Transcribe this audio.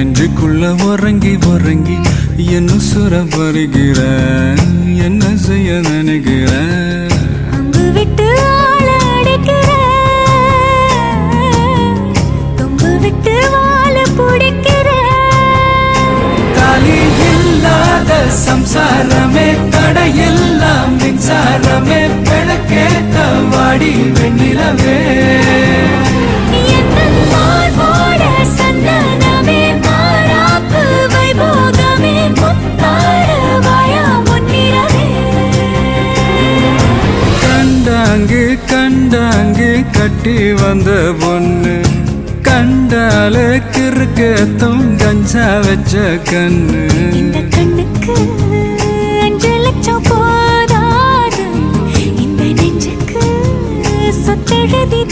நெஞ்சுக்குள்ள உறங்கி உறங்கி என்ன சுர வருகிற என்ன செய்ய நினைக்கிற அங்கு விட்டு ஆள அடைக்கிற தொங்கு விட்டு வாழ பிடிக்கிற தாலி இல்லாத சம்சாரமே தடையெல்லாம் மின்சாரமே விளக்கேத்த வாடி வெண்ணிலவே கண்டாங்கு கட்டி வந்த பொண்ணு கண்டால கிறுக்கத்தும் கஞ்சா வச்ச கண்ணு இந்த கண்ணுக்கு 5 லட்சம் போதாது இந்த நெஞ்சுக்கு சொத்தெழுதி